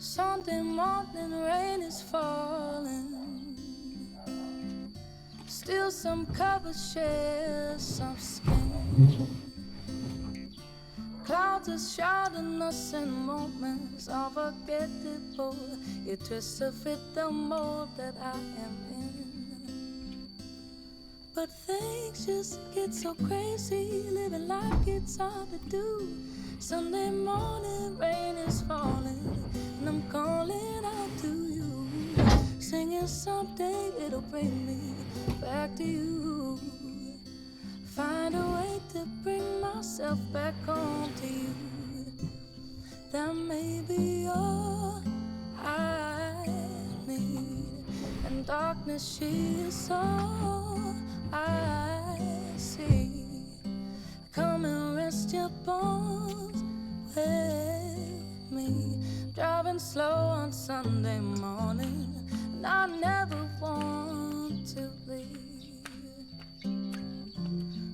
Sunday morning, rain is falling. Still some covers share some skin. Clouds are shrouding us in moments unforgettable. You twist to fit the mold that I am in. But things just get so crazy, living life gets hard to do. Sunday morning, rain is falling, and I'm calling out to you, singing someday it'll bring me back to you. Find a way to bring myself back home to you. That may be all I need, and darkness, she is all I see. Come and rest your bones with me. Driving slow on Sunday morning, and I never want to leave.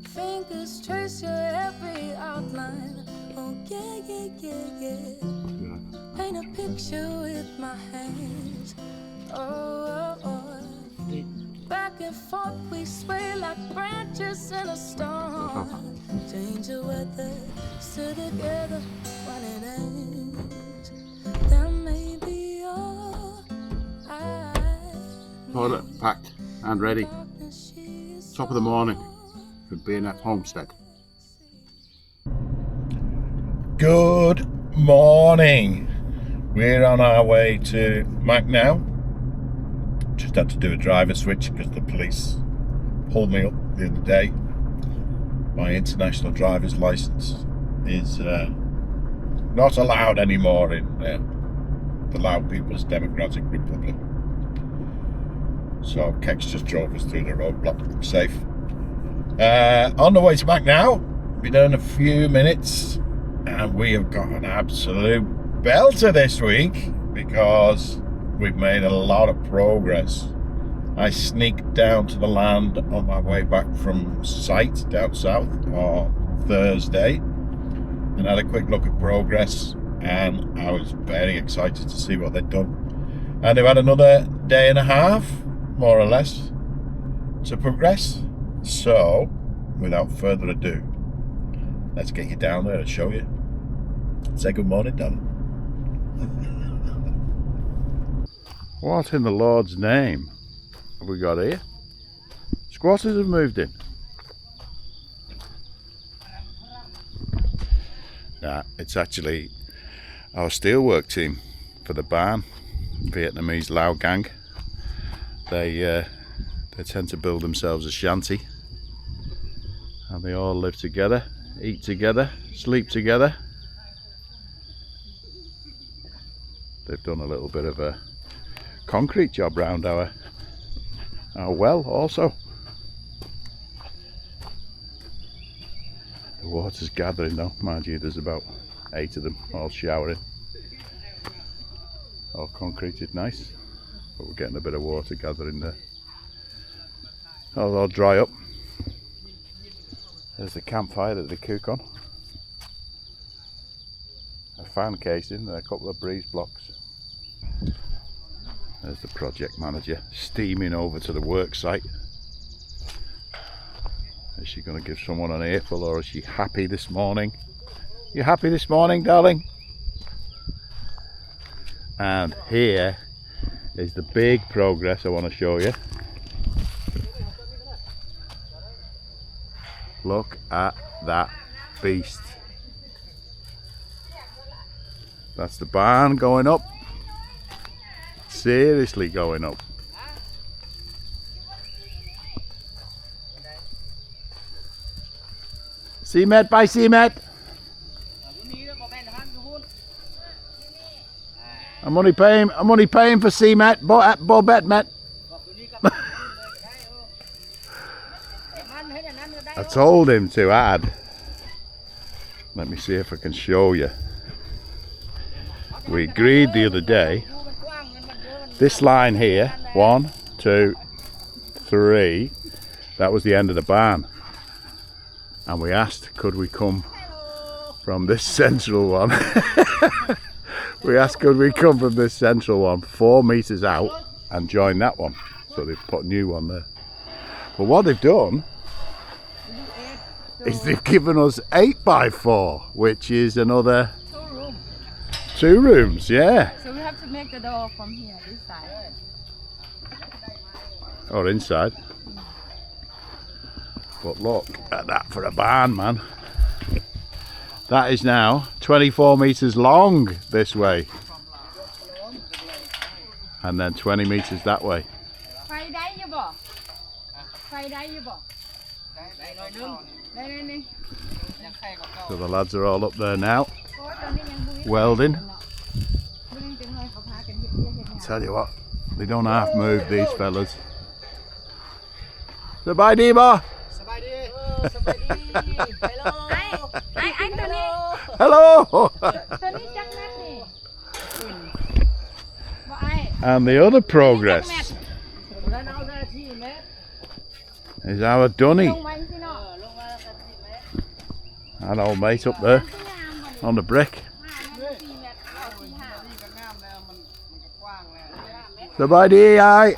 Fingers trace your every outline. Oh yeah, yeah, yeah, yeah. Paint a picture with my hands. Oh, oh, oh. Back and forth we sway like branches in a storm. Change the weather, still together when it ends. That may be all I need. Toilet packed and ready. Top of the morning for BNF Homestead. Good morning. We're on our way to Mac now. Just had to do a driver switch because the police pulled me up the other day. My international driver's license is not allowed anymore in the Laos People's Democratic Republic. So Kex just drove us through the roadblock, safe. On the way to Mac now. Been there in a few minutes, and we have got an absolute belter this week because we've made a lot of progress. I sneaked down to the land on my way back from site down south on Thursday and had a quick look at progress, and I was very excited to see what they'd done. And they've had another day and a half, more or less, to progress. So, without further ado, let's get you down there and show you. Say good morning, darling. What in the Lord's name have we got here? Squatters have moved in. Nah, it's actually our steelwork team for the barn, Vietnamese Lao gang. They tend to build themselves a shanty, and they all live together, eat together, sleep together. They've done a little bit of a concrete job round our well also. The water's gathering though, mind you, there's about 8 of them all showering. All concreted nice, but we're getting a bit of water gathering there. I'll dry up. There's the campfire that they cook on. A fan casing and a couple of breeze blocks. There's the project manager steaming over to the work site. Is she going to give someone an earful, or is she happy this morning? You happy this morning, darling? And here is the big progress I want to show you. Look at that beast. That's the barn going up. Seriously going up. Cement by cement. I'm only paying for cement, Bobet met. I told him to add. Let me see if I can show you. We agreed the other day. This line here, 1, 2, 3, that was the end of the barn. And we asked, could we come from this central one We asked could we come from this central one 4 metres out and join that one. So they've put a new one there. But what they've done is they've given us 8x4, which is another 2 rooms, yeah. So we have to make the door from here, this side. Or inside. But look at that for a barn, man. That is now 24 metres long this way. And then 20 metres that way. So the lads are all up there now, welding. Tell you what, they don't half move, these fellas. Sabay ba? Hello. And the other progress is our Dunny. An old mate up there on the brick. Sabay đi ai?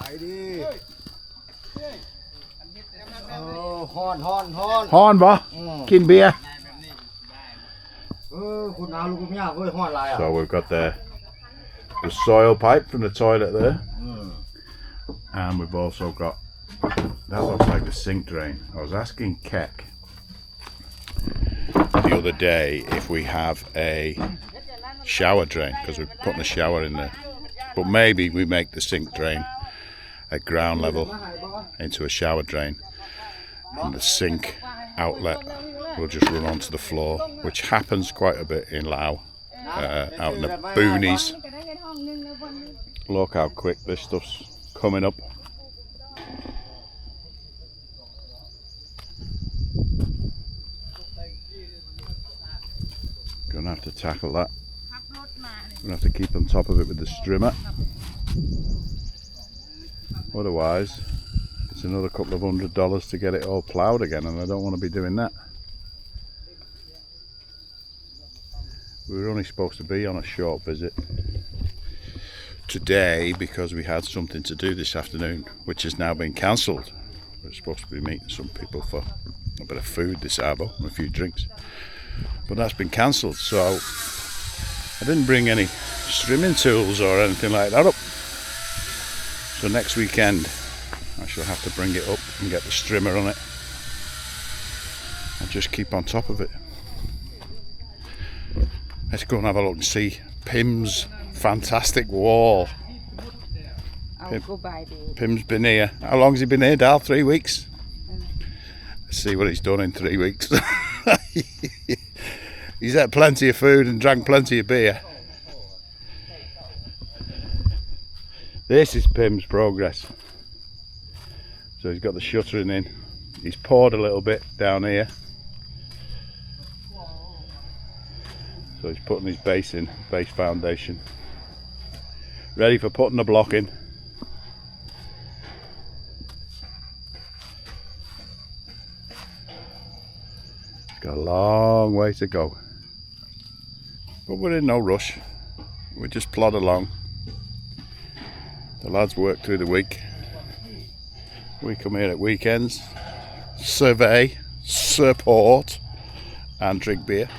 Horn ba? Kin beer. So we've got the soil pipe from the toilet there, and we've also got, that looks like the sink drain. I was asking Keck the other day if we have a shower drain, because we're putting a shower in there, but maybe we make the sink drain at ground level into a shower drain, and the sink outlet will just run onto the floor, which happens quite a bit in Laos, out in the boonies. Look how quick this stuff's coming up. Gonna have to tackle that. Gonna have to keep on top of it with the strimmer. Otherwise, it's another couple of $100 to get it all ploughed again, and I don't want to be doing that. We were only supposed to be on a short visit today because we had something to do this afternoon, which has now been cancelled. We were supposed to be meeting some people for a bit of food this arvo and a few drinks, but that's been cancelled, so I didn't bring any strimming tools or anything like that up. So next weekend I shall have to bring it up and get the strimmer on it and just keep on top of it. Let's go and have a look and see Pim's fantastic wall. Pim's been here. How long has he been here, Dal? 3 weeks? Let's see what he's done in 3 weeks. He's had plenty of food and drank plenty of beer. This is Pim's progress. So he's got the shuttering in. He's poured a little bit down here. So he's putting his base in, base foundation. Ready for putting the block in. It's got a long way to go. But we're in no rush. We just plod along. The lads work through the week. We come here at weekends, survey, support, and drink beer.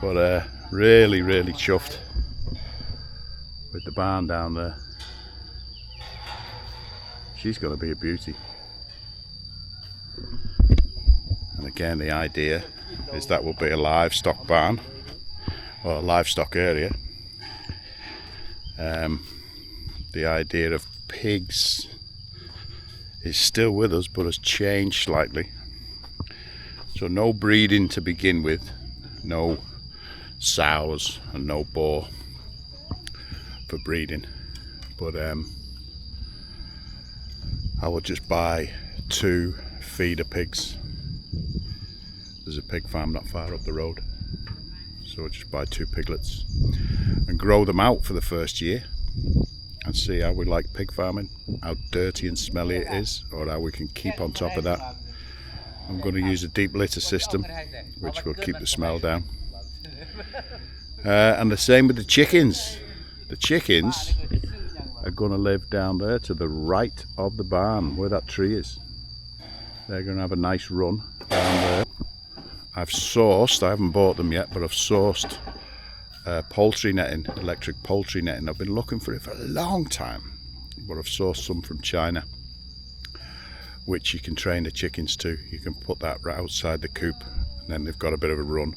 But really chuffed with the barn down there. She's going to be a beauty. And again, the idea is that will be a livestock barn, or a livestock area. The idea of pigs is still with us, but has changed slightly. So no breeding to begin with, no sows and no boar for breeding, but I will just buy 2 feeder pigs. There's a pig farm not far up the road, so I'll just buy 2 piglets and grow them out for the first year and see how we like pig farming, how dirty and smelly it is, or how we can keep on top of that. I'm going to use a deep litter system which will keep the smell down, And the same with the chickens. The chickens are going to live down there to the right of the barn where that tree is. They're going to have a nice run down there. I've sourced, I haven't bought them yet, but I've sourced poultry netting, electric poultry netting. I've been looking for it for a long time, but I've sourced some from China, which you can train the chickens to. You can put that right outside the coop, and then they've got a bit of a run.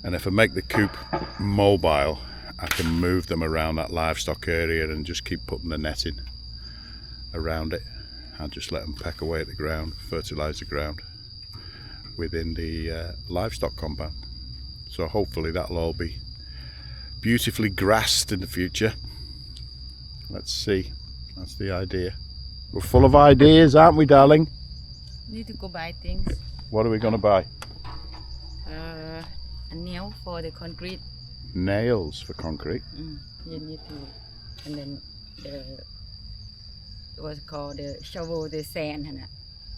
And if I make the coop mobile, I can move them around that livestock area and just keep putting the netting around it. I'll just let them peck away at the ground, fertilise the ground within the livestock compound. So hopefully that'll all be beautifully grassed in the future. Let's see, that's the idea. We're full of ideas, aren't we, darling? Need to go buy things. What are we going to buy? A nail for the concrete. Nails for concrete. You need to, and then what's called the shovel the sand, and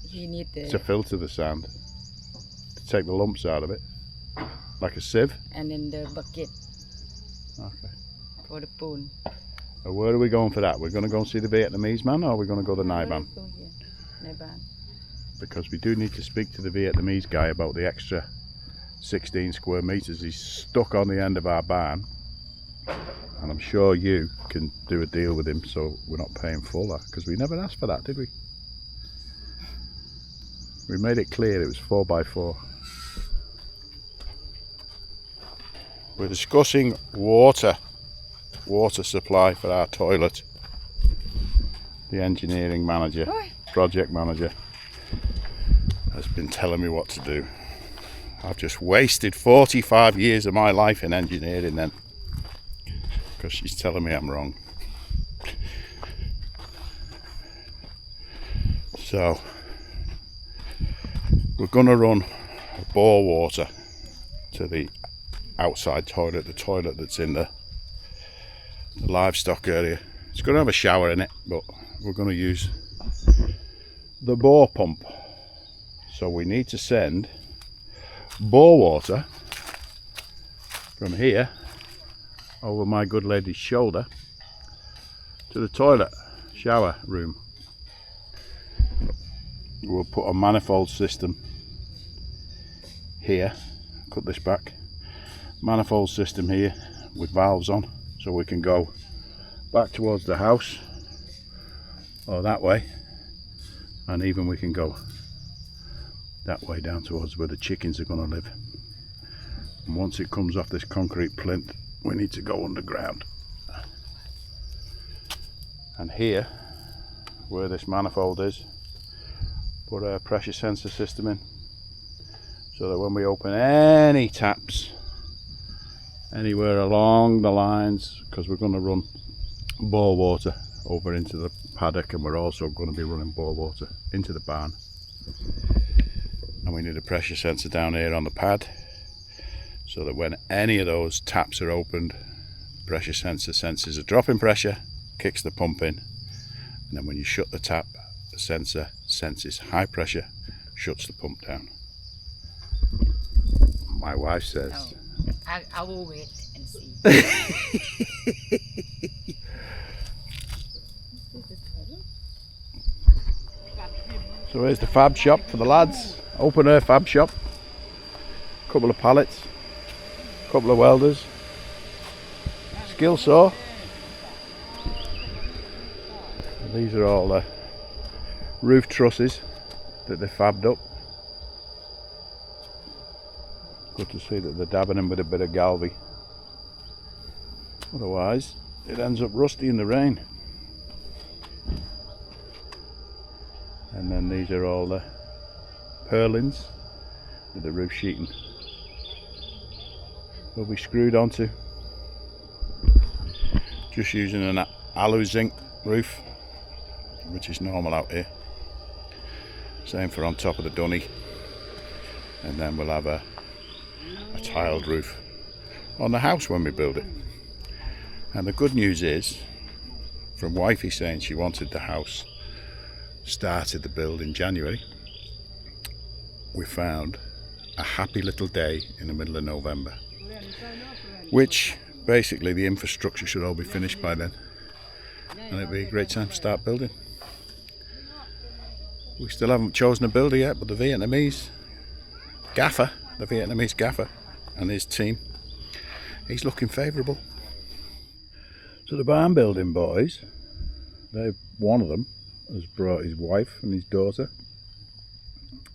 you need the To filter the sand, to take the lumps out of it, like a sieve. and then the bucket Okay. for the pool. So where are we going for that? We're going to go and see the Vietnamese man, or are we going to go to Naiban? Go here, Naiban. Because we do need to speak to the Vietnamese guy about the extra 16 square meters he's stuck on the end of our barn, and I'm sure you can do a deal with him so we're not paying full, because we never asked for that, did we? We made it clear it was 4x4. We're discussing water supply for our toilet. The engineering manager, project manager, has been telling me what to do. I've just wasted 45 years of my life in engineering then, because she's telling me I'm wrong. So we're going to run bore water to the outside toilet, the toilet that's in the livestock area. It's going to have a shower in it, but we're going to use the bore pump. So we need to send bore water from here over my good lady's shoulder to the toilet shower room. We'll put a manifold system here, cut this back, manifold system here with valves on, so we can go back towards the house or that way, and even we can go that way down towards where the chickens are going to live. And once it comes off this concrete plinth, we need to go underground. And here, where this manifold is, put a pressure sensor system in, so that when we open any taps anywhere along the lines, because we're going to run bore water over into the paddock, and we're also going to be running bore water into the barn. And we need a pressure sensor down here on the pad, so that when any of those taps are opened, the pressure sensor senses a drop in pressure, kicks the pump in, and then when you shut the tap, the sensor senses high pressure, shuts the pump down. My wife says, I will wait and see. So here's the fab shop for the lads. Open air fab shop. Couple of pallets. Couple of welders. Skill saw. And these are all the roof trusses that they fabbed up. Good to see that they're dabbing them with a bit of galvy. Otherwise, it ends up rusty in the rain. And then these are all the purlins with the roof sheeting. Will be screwed onto. Just using an alu zinc roof, which is normal out here. Same for on top of the dunny. And then we'll have a tiled roof on the house when we build it. And the good news is, from wifey saying she wanted the house started the build in January, we found a happy little day in the middle of November. which basically the infrastructure should all be finished by then, and it'd be a great time to start building. We still haven't chosen a builder yet, but the Vietnamese gaffer and his team, he's looking favourable. So the barn building boys, one of them has brought his wife and his daughter,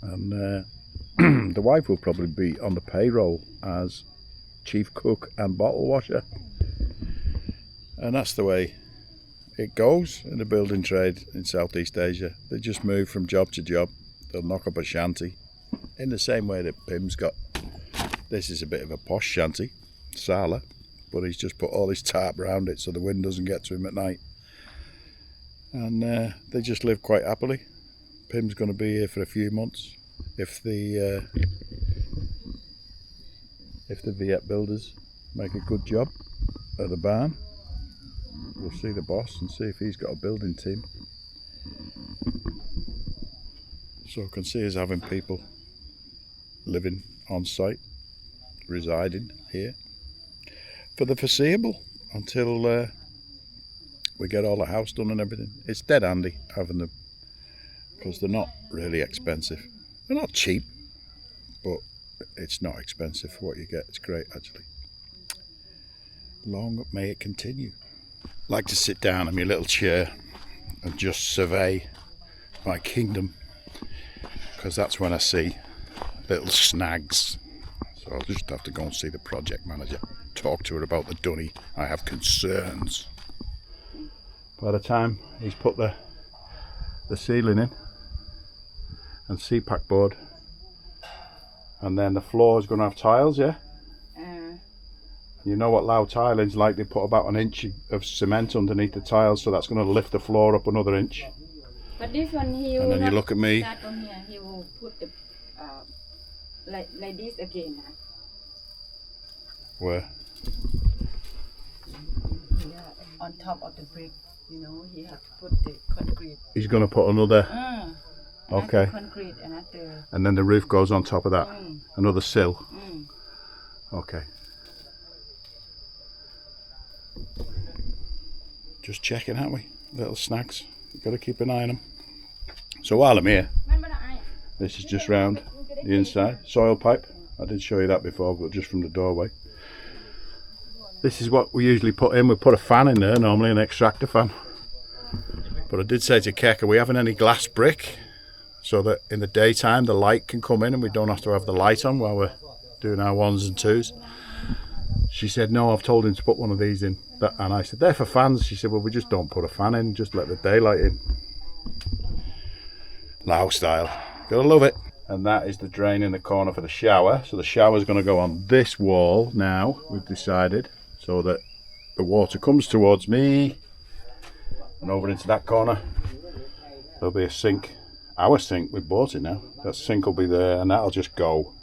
and the wife will probably be on the payroll as chief cook and bottle washer, and that's the way it goes in the building trade in Southeast Asia. They just move from job to job. They'll knock up a shanty in the same way that Pim's got. This is a bit of a posh shanty, Sala, but he's just put all his tarp around it so the wind doesn't get to him at night, and they just live quite happily. Pim's going to be here for a few months. If the Viet builders make a good job at the barn, we'll see the boss and see if he's got a building team. So I can see us having people living on site, residing here for the foreseeable until we get all the house done and everything. It's dead handy having them because they're not really expensive. They're not cheap, but it's not expensive for what you get. It's great, actually. Long may it continue. I like to sit down in my little chair and just survey my kingdom, because that's when I see little snags. So I'll just have to go and see the project manager, talk to her about the dunny. I have concerns. By the time he's put the ceiling in and CPAC board, and then the floor is going to have tiles, yeah? You know what Laos tiling's like, they put about an inch of cement underneath the tiles, so that's going to lift the floor up another inch. But this one, he will And then you look at me. start on here. He will put the like this again. Where? Yeah, on top of the brick, you know, he has to put the concrete. He's going to put another. Okay. Concrete, another. And then the roof goes on top of that. Another sill. Okay. Just checking, aren't we? Little snags. You've got to keep an eye on them. So while I'm here, this is just round the inside. Soil pipe. I did show you that before, but just from the doorway. This is what we usually put in. We put a fan in there, normally an extractor fan. But I did say to Kek, are we having any glass brick? So that in the daytime the light can come in and we don't have to have the light on while we're doing our 1s and 2s. She said, no, I've told him to put one of these in. And I said, they're for fans. She said, well, we just don't put a fan in, just let the daylight in. Laos style. Gotta love it. And that is the drain in the corner for the shower. So the shower's going to go on this wall now, we've decided, so that the water comes towards me and over into that corner. There'll be a sink. Our sink, we bought it now. That sink will be there, and that'll just go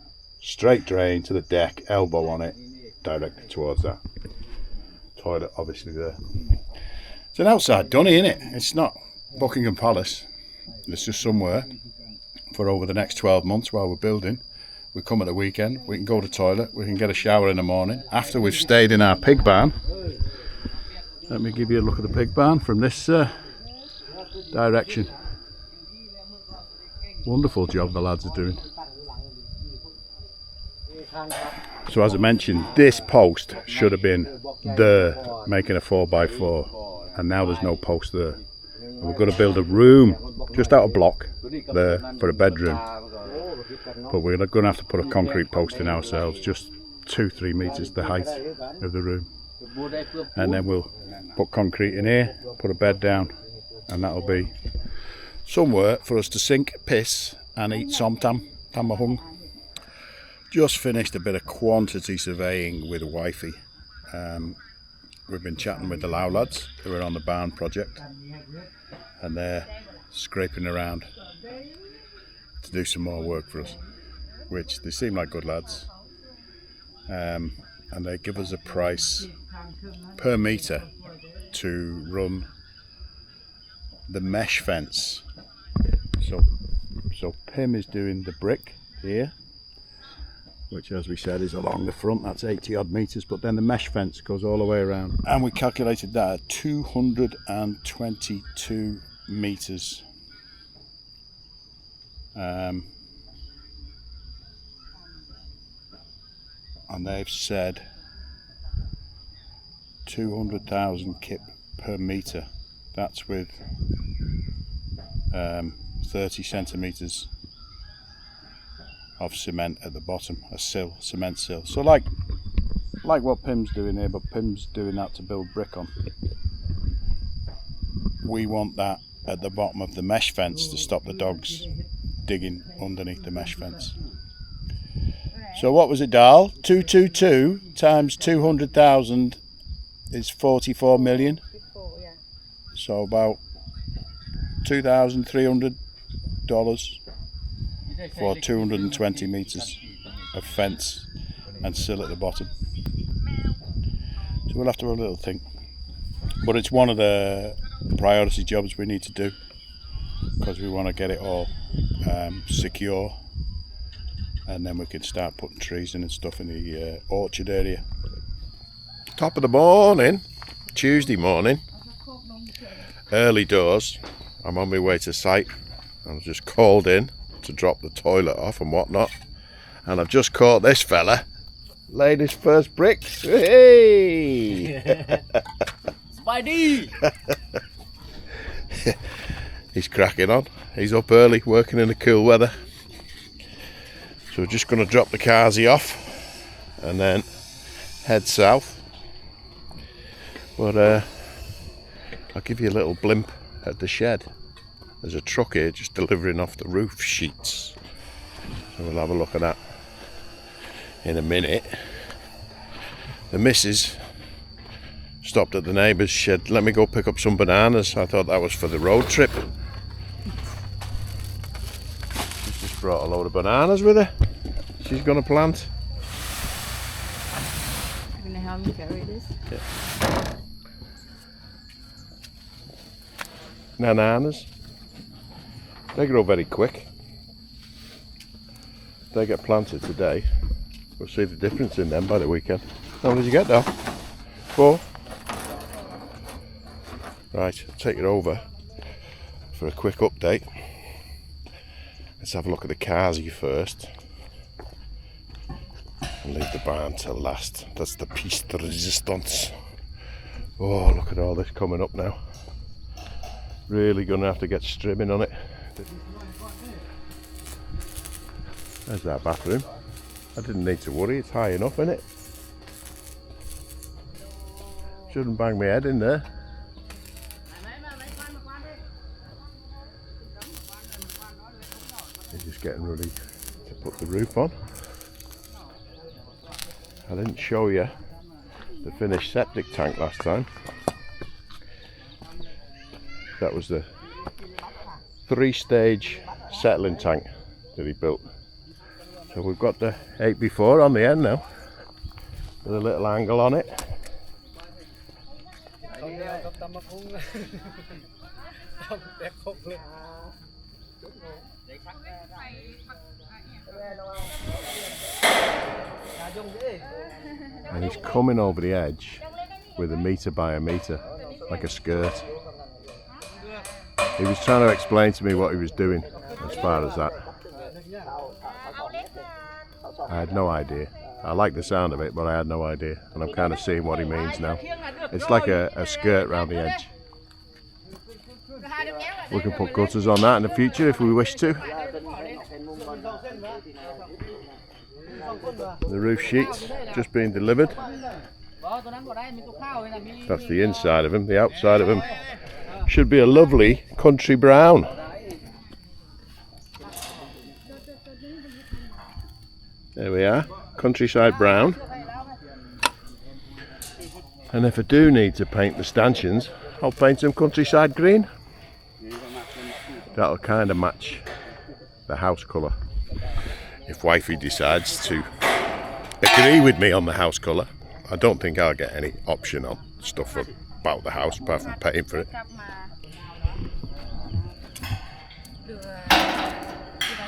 straight drain to the deck, elbow on it, directed towards that. Toilet obviously there. It's an outside dunny, isn't it? It's not Buckingham Palace. It's just somewhere for over the next 12 months while we're building. We come at the weekend, we can go to the toilet, we can get a shower in the morning after we've stayed in our pig barn. Let me give you a look at the pig barn from this direction. Wonderful job the lads are doing. So as I mentioned, this post should have been there making a 4x4, and now there's no post there. And we're going to build a room just out of block there for a bedroom, but we're going to have to put a concrete post in ourselves, just 2-3 meters the height of the room, and then we'll put concrete in here, put a bed down, and that'll be somewhere for us to sink, piss and eat som tam mahung. Just finished a bit of quantity surveying with wifey. We've been chatting with the Lao lads who are on the barn project, and they're scraping around to do some more work for us, which they seem like good lads, and they give us a price per metre to run the mesh fence. So Pim is doing the brick here. which as we said is along the front. That's 80 odd metres, but then the mesh fence goes all the way around, and we calculated that at 222 metres. And they've said 200,000 kip per metre. That's with 30 centimetres of cement at the bottom, a sill, cement sill. So like what Pim's doing here, but Pim's doing that to build brick on. We want that at the bottom of the mesh fence to stop the dogs digging underneath the mesh fence. So what was it, Dal? 222 times 200,000 is 44 million. So about $2,300 for 220 metres of fence and sill at the bottom. So we'll have to have a little think. But it's one of the priority jobs we need to do, because we want to get it all secure, and then we can start putting trees in and stuff in the orchard area. Top of the morning, Tuesday morning, early doors. I'm on my way to site. I've just called in to drop the toilet off and whatnot, and I've just caught this fella laid his first bricks. Hey! Spidey! He's cracking on. He's up early, working in the cool weather. So we're just going to drop the carsy off and then head south. But I'll give you a little blimp at the shed. There's a truck here just delivering off the roof sheets. So we'll have a look at that in a minute. The missus stopped at the neighbour's shed. Let me go pick up some bananas. I thought that was for the road trip. She's just brought a load of bananas with her. She's going to plant. You're going to help me carry this? Yeah. Bananas. They grow very quick. They get planted today. We'll see the difference in them by the weekend. How many did you get now? 4? Right, I'll take it over for a quick update. Let's have a look at the carsy first. And leave the barn till last. That's the piece de resistance. Oh, look at all this coming up now. Really gonna have to get strimming on it. There's that bathroom. I didn't need to worry, it's high enough, isn't it? Shouldn't bang my head in there. He's just getting ready to put the roof on. I didn't show you the finished septic tank last time. That was the 3-stage settling tank that he built. So we've got the 8x4 on the end now, with a little angle on it. And he's coming over the edge with a metre by a metre, like a skirt. He was trying to explain to me what he was doing as far as that. I had no idea. I like the sound of it, but I had no idea. And I'm kind of seeing what he means now. It's like a skirt around the edge. We can put gutters on that in the future if we wish to. The roof sheets just being delivered. That's the inside of them. The outside of them should be a lovely country brown. There we are, countryside brown. And if I do need to paint the stanchions, I'll paint them countryside green. That'll kind of match the house colour. If wifey decides to agree with me on the house colour, I don't think I'll get any option on stuff about the house apart from paying for it.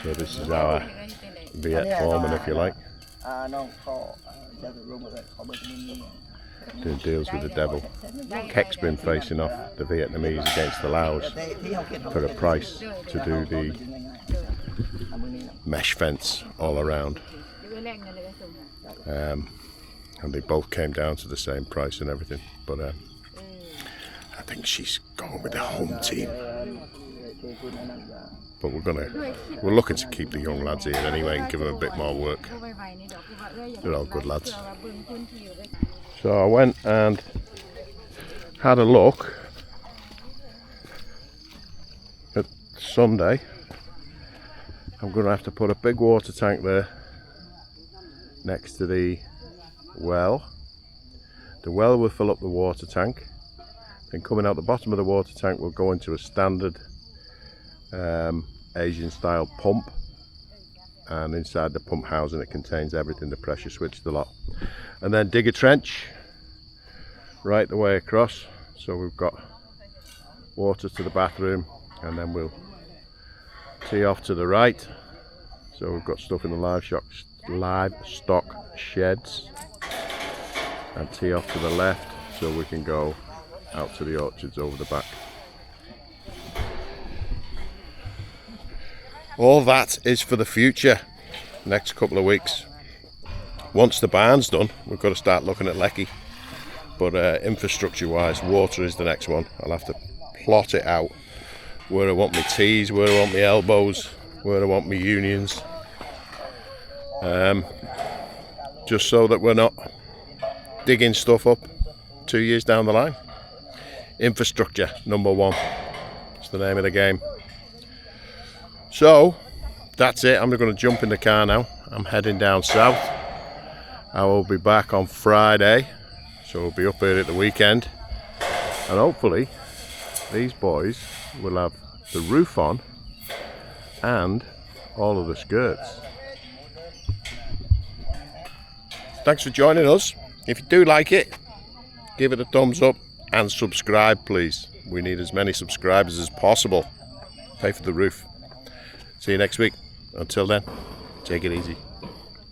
So this is our Viet Foreman, if you like. Doing deals with the devil. Keck's been facing off the Vietnamese against the Laos for a price to do the mesh fence all around. And they both came down to the same price and everything. But I think she's going with the home team. But we're looking to keep the young lads here anyway and give them a bit more work. They're all good lads. So I went and had a look at Sunday. I'm going to have to put a big water tank there next to the well. The well will fill up the water tank. Then coming out the bottom of the water tank will go into a standard Asian style pump, and inside the pump housing it contains everything, the pressure switch, the lot, and then dig a trench right the way across, so we've got water to the bathroom, and then we'll tee off to the right, so we've got stuff in the livestock sheds, and tee off to the left so we can go out to the orchards over the back. All that is for the future, next couple of weeks. Once the barn's done, we've got to start looking at Lecky. But infrastructure wise, water is the next one. I'll have to plot it out where I want my tees, where I want my elbows, where I want my unions. Just so that we're not digging stuff up 2 years down the line. Infrastructure, number one. It's the name of the game. So, that's it. I'm going to jump in the car now. I'm heading down south. I will be back on Friday. So we'll be up here at the weekend. And hopefully, these boys will have the roof on and all of the skirts. Thanks for joining us. If you do like it, give it a thumbs up and subscribe, please. We need as many subscribers as possible. Pay for the roof. See you next week. Until then, take it easy.